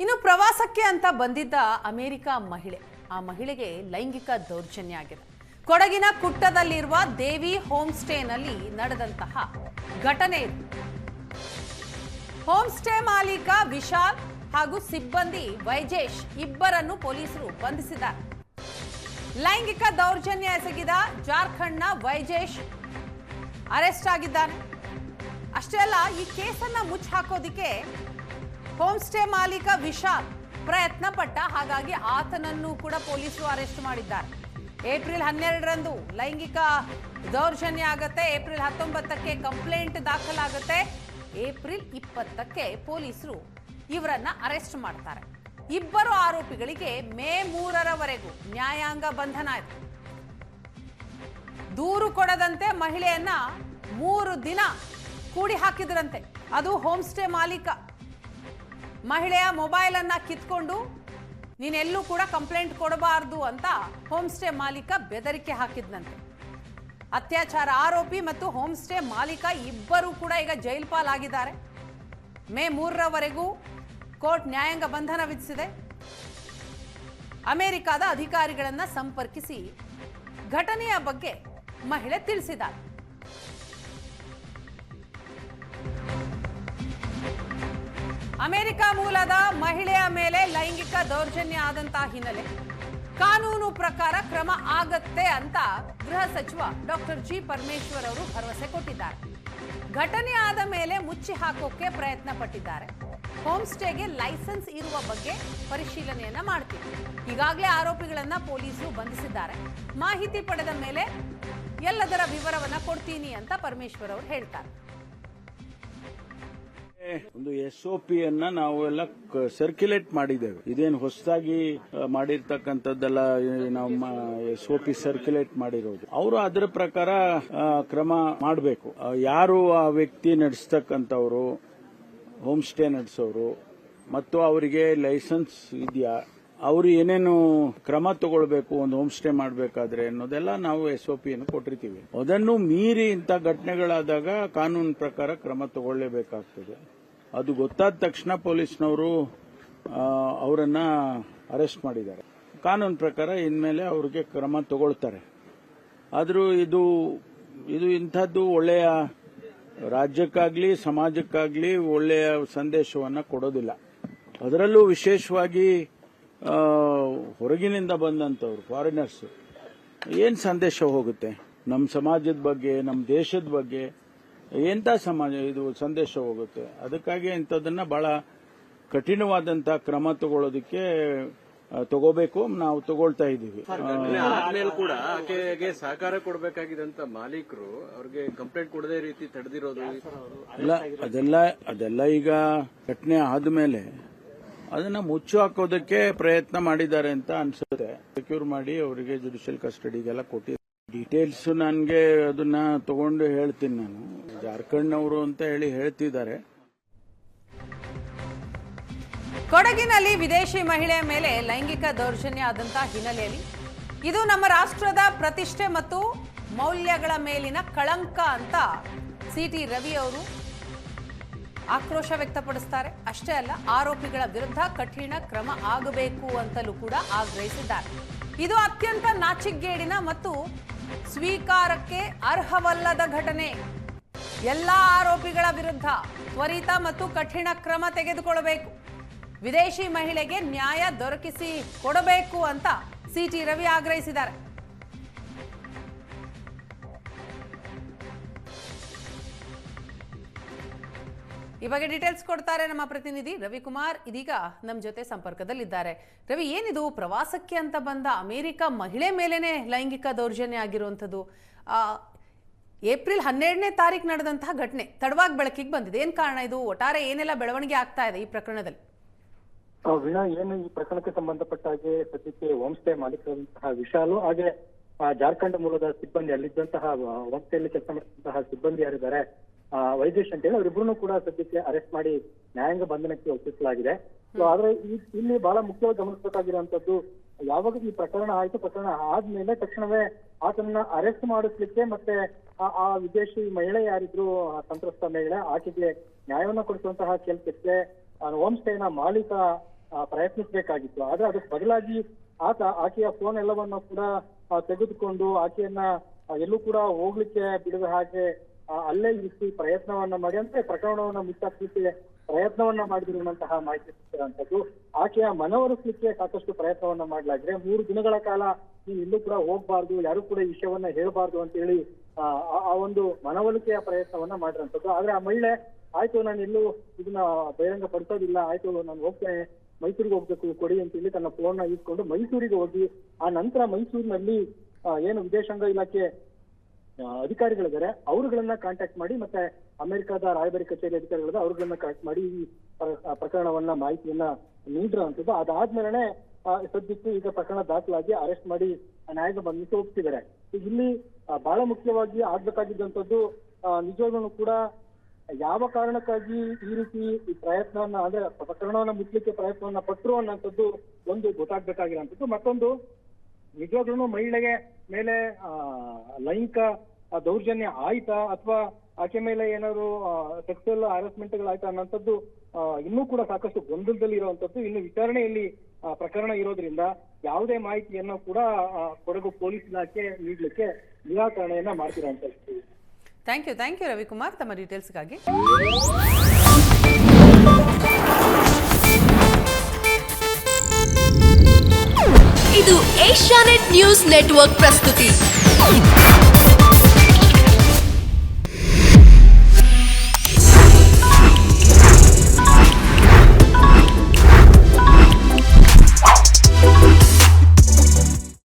ಇನ್ನು ಪ್ರವಾಸಕ್ಕೆ ಅಂತ ಬಂದಿದ್ದ ಅಮೆರಿಕ ಮಹಿಳೆ, ಆ ಮಹಿಳೆಗೆ ಲೈಂಗಿಕ ದೌರ್ಜನ್ಯ ಆಗಿದೆ. ಕೊಡಗಿನ ಕುಟ್ಟದಲ್ಲಿರುವ ದೇವಿ ಹೋಮ್ ಸ್ಟೇನಲ್ಲಿ ನಡೆದಂತಹ ಘಟನೆ ಇದು. ಹೋಮ್ ಸ್ಟೇ ಮಾಲೀಕ ವಿಶಾಲ್ ಹಾಗೂ ಸಿಬ್ಬಂದಿ ವೈಜೇಶ್ ಇಬ್ಬರನ್ನು ಪೊಲೀಸರು ಬಂಧಿಸಿದ್ದಾರೆ. ಲೈಂಗಿಕ ದೌರ್ಜನ್ಯ ಎಸಗಿದ ಜಾರ್ಖಂಡ್ನ ವೈಜೇಶ್ ಅರೆಸ್ಟ್ ಆಗಿದ್ದಾನೆ. ಅಷ್ಟೇ ಅಲ್ಲ, ಈ ಕೇಸನ್ನ ಮುಚ್ಚಿ ಹಾಕೋದಿಕ್ಕೆ ಹೋಮ್ ಸ್ಟೇ ಮಾಲೀಕ ವಿಶಾಲ್ ಪ್ರಯತ್ನ ಪಟ್ಟ. ಹಾಗಾಗಿ ಆತನನ್ನು ಕೂಡ ಪೊಲೀಸರು ಅರೆಸ್ಟ್ ಮಾಡಿದ್ದಾರೆ. ಏಪ್ರಿಲ್ 12ರಂದು ಲೈಂಗಿಕ ದೌರ್ಜನ್ಯ ಆಗತ್ತೆ. ಏಪ್ರಿಲ್ 19ಕ್ಕೆ ಕಂಪ್ಲೇಂಟ್ ದಾಖಲಾಗುತ್ತೆ. ಏಪ್ರಿಲ್ 20ಕ್ಕೆ ಪೊಲೀಸರು ಇವರನ್ನ ಅರೆಸ್ಟ್ ಮಾಡ್ತಾರೆ. ಇಬ್ಬರು ಆರೋಪಿಗಳಿಗೆ ಮೇ 3ರವರೆಗೂ ನ್ಯಾಯಾಂಗ ಬಂಧನ ಆಯಿತು. ದೂರು ಕೊಡದಂತೆ ಮಹಿಳೆಯನ್ನ 3 ದಿನ ಕೂಡಿ ಹಾಕಿದ್ರಂತೆ. ಅದು ಹೋಮ್ ಸ್ಟೇ ಮಾಲೀಕ ಮಹಿಳೆಯ ಮೊಬೈಲ್ ಅನ್ನ ಕಿತ್ಕೊಂಡು ನೀನೆಲ್ಲೂ ಕೂಡ ಕಂಪ್ಲೇಂಟ್ ಕೊಡಬಾರದು ಅಂತ ಹೋಮ್ ಸ್ಟೇ ಮಾಲೀಕ ಬೆದರಿಕೆ ಹಾಕಿದ್ನಂತೆ. ಅತ್ಯಾಚಾರ ಆರೋಪಿ ಮತ್ತು ಹೋಮ್ ಸ್ಟೇ ಮಾಲೀಕ ಇಬ್ಬರು ಕೂಡ ಈಗ ಜೈಲು ಪಾಲಾಗಿದ್ದಾರೆ. ಮೇ 3ರವರೆಗೂ ಕೋರ್ಟ್ ನ್ಯಾಯಾಂಗ ಬಂಧನ ವಿಧಿಸಿದೆ. ಅಮೆರಿಕದ ಅಧಿಕಾರಿಗಳನ್ನ ಸಂಪರ್ಕಿಸಿ ಘಟನೆಯ ಬಗ್ಗೆ ಮಹಿಳೆ ತಿಳಿಸಿದ್ದಾರೆ. ಅಮೆರಿಕ ಮೂಲದ ಮಹಿಳೆಯ ಮೇಲೆ ಲೈಂಗಿಕ ದೌರ್ಜನ್ಯ ಆದಂತಹ ಹಿನ್ನೆಲೆ ಕಾನೂನು ಪ್ರಕಾರ ಕ್ರಮ ಆಗತ್ತೆ ಅಂತ ಗೃಹ ಸಚಿವ ಡಾಕ್ಟರ್ ಜಿ ಪರಮೇಶ್ವರ್ ಅವರು ಭರವಸೆ ಕೊಟ್ಟಿದ್ದಾರೆ. ಘಟನೆ ಆದ ಮೇಲೆ ಮುಚ್ಚಿ ಹಾಕೋಕೆ ಪ್ರಯತ್ನ ಪಟ್ಟಿದ್ದಾರೆ. ಹೋಮ್ ಸ್ಟೇಗೆ ಲೈಸೆನ್ಸ್ ಇರುವ ಬಗ್ಗೆ ಪರಿಶೀಲನೆಯನ್ನ ಮಾಡ್ತೀವಿ. ಈಗಾಗಲೇ ಆರೋಪಿಗಳನ್ನ ಪೊಲೀಸರು ಬಂಧಿಸಿದ್ದಾರೆ. ಮಾಹಿತಿ ಪಡೆದ ಮೇಲೆ ಎಲ್ಲದರ ವಿವರವನ್ನ ಕೊಡ್ತೀನಿ ಅಂತ ಪರಮೇಶ್ವರ್ ಅವರು ಹೇಳ್ತಾರೆ. ಒಂದು SOP ಅನ್ನ ನಾವು ಎಲ್ಲ ಸರ್ಕ್ಯುಲೇಟ್ ಮಾಡಿದ್ದೇವೆ. ಇದೇನು ಹೊಸದಾಗಿ ಮಾಡಿರ್ತಕ್ಕಂಥದ್ದೆಲ್ಲ ನಮ್ಮ SOP ಸರ್ಕ್ಯುಲೇಟ್ ಮಾಡಿರೋದು. ಅವರು ಅದರ ಪ್ರಕಾರ ಕ್ರಮ ಮಾಡಬೇಕು. ಯಾರು ಆ ವ್ಯಕ್ತಿ ನಡೆಸ್ತಕ್ಕಂಥವ್ರು, ಹೋಮ್ ಸ್ಟೇ ನಡೆಸೋರು ಮತ್ತು ಅವರಿಗೆ ಲೈಸೆನ್ಸ್ ಇದೆಯಾ, ಅವರು ಏನೇನು ಕ್ರಮ ತಗೊಳ್ಬೇಕು ಒಂದು ಹೋಮ್ ಸ್ಟೇ ಮಾಡಬೇಕಾದ್ರೆ ಅನ್ನೋದೆಲ್ಲ ನಾವು SOP ಅನ್ನು ಕೊಟ್ಟಿರ್ತೀವಿ. ಅದನ್ನು ಮೀರಿ ಇಂಥ ಘಟನೆಗಳಾದಾಗ ಕಾನೂನು ಪ್ರಕಾರ ಕ್ರಮ ತಗೊಳ್ಳೇಬೇಕಾಗ್ತದೆ. ಅದು ಗೊತ್ತಾದ ತಕ್ಷಣ ಪೊಲೀಸ್ನವರು ಅವರನ್ನ ಅರೆಸ್ಟ್ ಮಾಡಿದ್ದಾರೆ. ಕಾನೂನು ಪ್ರಕಾರ ಇನ್ಮೇಲೆ ಅವ್ರಿಗೆ ಕ್ರಮ ತಗೊಳ್ತಾರೆ. ಆದರೂ ಇದು ಇಂಥದ್ದು ಒಳ್ಳೆಯ ರಾಜ್ಯಕ್ಕಾಗ್ಲಿ ಸಮಾಜಕ್ಕಾಗ್ಲಿ ಒಳ್ಳೆಯ ಸಂದೇಶವನ್ನ ಕೊಡೋದಿಲ್ಲ. ಅದರಲ್ಲೂ ವಿಶೇಷವಾಗಿ ಹೊರಗಿನಿಂದ ಬಂದಂತವ್ರು ಫಾರಿನರ್ಸ್ ಏನ್ ಸಂದೇಶ ಹೋಗುತ್ತೆ ನಮ್ಮ ಸಮಾಜದ ಬಗ್ಗೆ, ನಮ್ಮ ದೇಶದ ಬಗ್ಗೆ? ಎಂಥ ಸಮಾಜ ಇದು ಸಂದೇಶ ಹೋಗುತ್ತೆ? ಅದಕ್ಕಾಗಿ ಇಂಥದನ್ನ ಬಹಳ ಕಠಿಣವಾದಂತಹ ಕ್ರಮ ತಗೊಳ್ಳೋದಕ್ಕೆ ತಗೋಬೇಕು. ನಾವು ತಗೊಳ್ತಾ ಇದ್ದೀವಿ. ಆದ್ಮೇಲೆ ಕೂಡ ಆಕೆಗೆ ಸಹಕಾರ ಕೊಡಬೇಕಾಗಿದ್ದಂತ ಮಾಲೀಕರು ಅವ್ರಿಗೆ ಕಂಪ್ಲೇಂಟ್ ಕೊಡದೇ ರೀತಿ ತಡೆದಿರೋದು ಅದೆಲ್ಲ ಈಗ ಘಟನೆ ಆದ್ಮೇಲೆ ಅದನ್ನ ಮುಚ್ಚು ಹಾಕೋದಕ್ಕೆ ಪ್ರಯತ್ನ ಮಾಡಿದ್ದಾರೆ ಅಂತ ಅನ್ಸುತ್ತೆ. ಸೆಕ್ಯೂರ್ ಮಾಡಿ ಅವರಿಗೆ ಜುಡಿಷಿಯಲ್ ಕಸ್ಟಡಿಗೆಲ್ಲ ಕೊಟ್ಟಿದ್ದಾರೆ. ಡೀಟೇಲ್ಸ್ ನನಗೆ ಅದನ್ನ ತಗೊಂಡು ಹೇಳ್ತೀನಿ. ನಾನು ಜಾರ್ಖಂಡ್ನವರು ಅಂತ ಹೇಳ್ತಿದ್ದಾರೆ. ಕೊಡಗಿನಲ್ಲಿ ವಿದೇಶಿ ಮಹಿಳೆಯ ಮೇಲೆ ಲೈಂಗಿಕ ದೌರ್ಜನ್ಯ ಆದಂತಹ ಹಿನ್ನೆಲೆಯಲ್ಲಿ ಇದು ನಮ್ಮ ರಾಷ್ಟ್ರದ ಪ್ರತಿಷ್ಠೆ ಮತ್ತು ಮೌಲ್ಯಗಳ ಮೇಲಿನ ಕಳಂಕ ಅಂತ CT ರವಿ ಅವರು ಆಕ್ರೋಶ ವ್ಯಕ್ತಪಡಿಸುತ್ತಾರೆ. ಅಷ್ಟೇ ಅಲ್ಲ, ಆರೋಪಿಗಳ ವಿರುದ್ಧ ಕಠಿಣ ಕ್ರಮ ಆಗಬೇಕು ಅಂತಲೂ ಕೂಡ ಆಗ್ರಹಿಸಿದ್ದಾರೆ. ಇದು ಅತ್ಯಂತ ನಾಚಿಕೆಗೇಡಿನ ಮತ್ತು ಸ್ವೀಕಾರಕ್ಕೆ ಅರ್ಹವಲ್ಲದ ಘಟನೆ. ಎಲ್ಲಾ ಆರೋಪಿಗಳ ವಿರುದ್ಧ ತ್ವರಿತ ಮತ್ತು ಕಠಿಣ ಕ್ರಮ ತೆಗೆದುಕೊಳ್ಳಬೇಕು. ವಿದೇಶಿ ಮಹಿಳೆಗೆ ನ್ಯಾಯ ದೊರಕಿಸಿ ಕೊಡಬೇಕು ಅಂತ CT ರವಿ ಆಗ್ರಹಿಸಿದ್ದಾರೆ. ಈ ಬಗ್ಗೆ ಡೀಟೇಲ್ಸ್ ಕೊಡ್ತಾರೆ ನಮ್ಮ ಪ್ರತಿನಿಧಿ ರವಿಕುಮಾರ್. ಇದೀಗ ನಮ್ಮ ಜೊತೆ ಸಂಪರ್ಕದಲ್ಲಿದ್ದಾರೆ. ರವಿ, ಏನಿದು ಪ್ರವಾಸಕ್ಕೆ ಅಂತ ಬಂದ ಅಮೆರಿಕ ಮಹಿಳೆ ಮೇಲೇನೆ ಲೈಂಗಿಕ ದೌರ್ಜನ್ಯ ಆಗಿರುವಂಥದ್ದು? ಏಪ್ರಿಲ್ 12ನೇ ತಾರೀಕು ನಡೆದಂತಹ ಘಟನೆ ತಡವಾಗಿ ಬೆಳಕಿಗೆ ಬಂದಿದೆ. ಏನ್ ಕಾರಣ ಇದು? ಒಟ್ಟಾರೆ ಏನೆಲ್ಲ ಬೆಳವಣಿಗೆ ಆಗ್ತಾ ಇದೆ ಈ ಪ್ರಕರಣದಲ್ಲಿ? ವೀಣಾ, ಏನು ಈ ಪ್ರಕರಣಕ್ಕೆ ಸಂಬಂಧಪಟ್ಟ ಹಾಗೆ ಸದ್ಯಕ್ಕೆ ಹೋಮ್ ಸ್ಟೇ ಮಾಲೀಕರಂತಹ ವಿಶಾಲು ಹಾಗೆ ಜಾರ್ಖಂಡ್ ಮೂಲದ ಸಿಬ್ಬಂದಿ, ಅಲ್ಲಿದ್ದಂತಹ ಹೋಮ್ ಸ್ಟೇಯಲ್ಲಿ ಕೆಲಸ ಮಾಡಿದಂತಹ ಸಿಬ್ಬಂದಿ ಯಾರಿದ್ದಾರೆ ವೈದೇಶ್ ಅಂತ ಹೇಳಿ, ಅವರಿಬ್ಬರನ್ನು ಕೂಡ ಸದ್ಯಕ್ಕೆ ಅರೆಸ್ಟ್ ಮಾಡಿ ನ್ಯಾಯಾಂಗ ಬಂಧನಕ್ಕೆ ಒಪ್ಪಿಸಲಾಗಿದೆ. ಆದ್ರೆ ಇಲ್ಲಿ ಬಹಳ ಮುಖ್ಯವಾಗಿ ಗಮನಿಸಬೇಕಾಗಿರುವಂತದ್ದು, ಯಾವಾಗ ಈ ಪ್ರಕರಣ ಆಯ್ತು, ಪ್ರಕರಣ ಆದ್ಮೇಲೆ ತಕ್ಷಣವೇ ಆತನನ್ನ ಅರೆಸ್ಟ್ ಮಾಡಿಸ್ಲಿಕ್ಕೆ ಮತ್ತೆ ಆ ವಿದೇಶಿ ಮಹಿಳೆ ಯಾರಿದ್ರು ಸಂತ್ರಸ್ತ ಮಹಿಳೆ, ಆಕೆಗೆ ನ್ಯಾಯವನ್ನ ಕೊಡಿಸುವಂತಹ ಕೆಲಸಕ್ಕೆ ಹೋಮ್ ಸ್ಟೇನ ಮಾಲೀಕ ಪ್ರಯತ್ನಿಸಬೇಕಾಗಿತ್ತು. ಆದ್ರೆ ಅದಕ್ಕೆ ಬದಲಾಗಿ ಆಕೆಯ ಫೋನ್ ಎಲ್ಲವನ್ನ ಕೂಡ ತೆಗೆದುಕೊಂಡು ಆಕೆಯನ್ನ ಎಲ್ಲೂ ಕೂಡ ಹೋಗ್ಲಿಕ್ಕೆ ಬಿಡದ ಹಾಗೆ ಅಲ್ಲೇ ಇರಿಸಿ ಪ್ರಯತ್ನವನ್ನ ಮಾಡಿ, ಅಂದ್ರೆ ಪ್ರಕರಣವನ್ನ ಮುಚ್ಚಾಕ್ಲಿಕ್ಕೆ ಪ್ರಯತ್ನವನ್ನ ಮಾಡಿದಿರುವಂತಹ ಮಾಹಿತಿ ಸಿಕ್ಕಿರುವಂತದ್ದು. ಆಕೆಯ ಮನವೊಲಿಸಲಿಕ್ಕೆ ಸಾಕಷ್ಟು ಪ್ರಯತ್ನವನ್ನ ಮಾಡಲಾಗಿದೆ. 3 ದಿನಗಳ ಕಾಲ ನೀವು ಎಲ್ಲೂ ಕೂಡ ಹೋಗ್ಬಾರ್ದು, ಯಾರು ಕೂಡ ಈ ವಿಷಯವನ್ನ ಹೇಳ್ಬಾರ್ದು ಅಂತ ಹೇಳಿ ಆ ಒಂದು ಮನವೊಲಿಕೆಯ ಪ್ರಯತ್ನವನ್ನ ಮಾಡಿರುವಂತದ್ದು. ಆದ್ರೆ ಆ ಮಹಿಳೆ ಆಯ್ತು ನಾನು ಎಲ್ಲೂ ಇದನ್ನ ಬಹಿರಂಗ ಪಡಿಸೋದಿಲ್ಲ, ಆಯ್ತು ನಾನು ಹೋಗ್ತೇನೆ, ಮೈಸೂರಿಗೆ ಹೋಗ್ಬೇಕು ಕೊಡಿ ಅಂತ ಹೇಳಿ ತನ್ನ ಫೋನ್ ನ ಇಟ್ಕೊಂಡು ಮೈಸೂರಿಗೆ ಹೋಗಿ ಆ ನಂತರ ಮೈಸೂರಿನಲ್ಲಿ ಏನು ವಿದೇಶಾಂಗ ಇಲಾಖೆ ಅಧಿಕಾರಿಗಳಿದ್ದಾರೆ ಅವರುಗಳನ್ನ ಕಾಂಟ್ಯಾಕ್ಟ್ ಮಾಡಿ, ಮತ್ತೆ ಅಮೆರಿಕದ ರಾಯಭಾರಿ ಕಚೇರಿ ಅಧಿಕಾರಿಗಳಿದೆ ಅವರುಗಳನ್ನ ಕಾಂಟ್ಯಾಕ್ಟ್ ಮಾಡಿ ಈ ಪ್ರಕರಣವನ್ನ ಮಾಹಿತಿಯನ್ನ ನೀಡಿರುವಂತದ್ದು. ಅದಾದ್ಮೇಲೆ ಸದ್ಯಕ್ಕೆ ಈಗ ಪ್ರಕರಣ ದಾಖಲಾಗಿ ಅರೆಸ್ಟ್ ಮಾಡಿ ನ್ಯಾಯಾಂಗ ಬಂಧಿಸಿ ಹೋಗ್ತಿದ್ದಾರೆ. ಇಲ್ಲಿ ಬಹಳ ಮುಖ್ಯವಾಗಿ ಆಗ್ಬೇಕಾಗಿದ್ದಂಥದ್ದು ನಿಜವಾಗ್ಲೂ ಕೂಡ ಯಾವ ಕಾರಣಕ್ಕಾಗಿ ಈ ರೀತಿ ಈ ಪ್ರಯತ್ನವನ್ನ ಅಂದ್ರೆ ಪ್ರಕರಣವನ್ನ ಮುಚ್ಚಲಿಕ್ಕೆ ಪ್ರಯತ್ನವನ್ನ ಪಟ್ಟರು ಅನ್ನೋಂಥದ್ದು ಒಂದು ಗೊತ್ತಾಗ್ಬೇಕಾಗಿರೋಂಥದ್ದು. ಮತ್ತೊಂದು ನಿಜವಾಗ್ಲೂ ಮಹಿಳೆಗೆ ಮೇಲೆ ಲೈಂಗಿಕ ದೌರ್ಜನ್ಯ ಆಯ್ತಾ ಅಥವಾ ಆಕೆ ಮೇಲೆ ಏನಾದ್ರು ಸೆಕ್ಸುವಲ್ ಹರಾಸ್ಮೆಂಟ್ಗಳಾಯ್ತಾ ಅನ್ನೋಂಥದ್ದು ಇನ್ನೂ ಕೂಡ ಸಾಕಷ್ಟು ಗೊಂದಲದಲ್ಲಿ ಇರುವಂತದ್ದು. ಇನ್ನು ವಿಚಾರಣೆಯಲ್ಲಿ ಪ್ರಕರಣ ಇರೋದ್ರಿಂದ ಯಾವುದೇ ಮಾಹಿತಿಯನ್ನು ಕೂಡ ಕೊಡಗು ಪೊಲೀಸ್ ಇಲಾಖೆ ನೀಡಲಿಕ್ಕೆ ನಿರಾಕರಣೆಯನ್ನ ಮಾಡ್ತಿರೋಂಥದ್ದು. ಥ್ಯಾಂಕ್ ಯು ರವಿಕುಮಾರ್ ತಮ್ಮ ಡೀಟೇಲ್ಸ್ಗಾಗಿ. ಇದು ಏಷ್ಯಾನೆಟ್ ನ್ಯೂಸ್ ನೆಟ್ವರ್ಕ್ ಪ್ರಸ್ತುತಿ.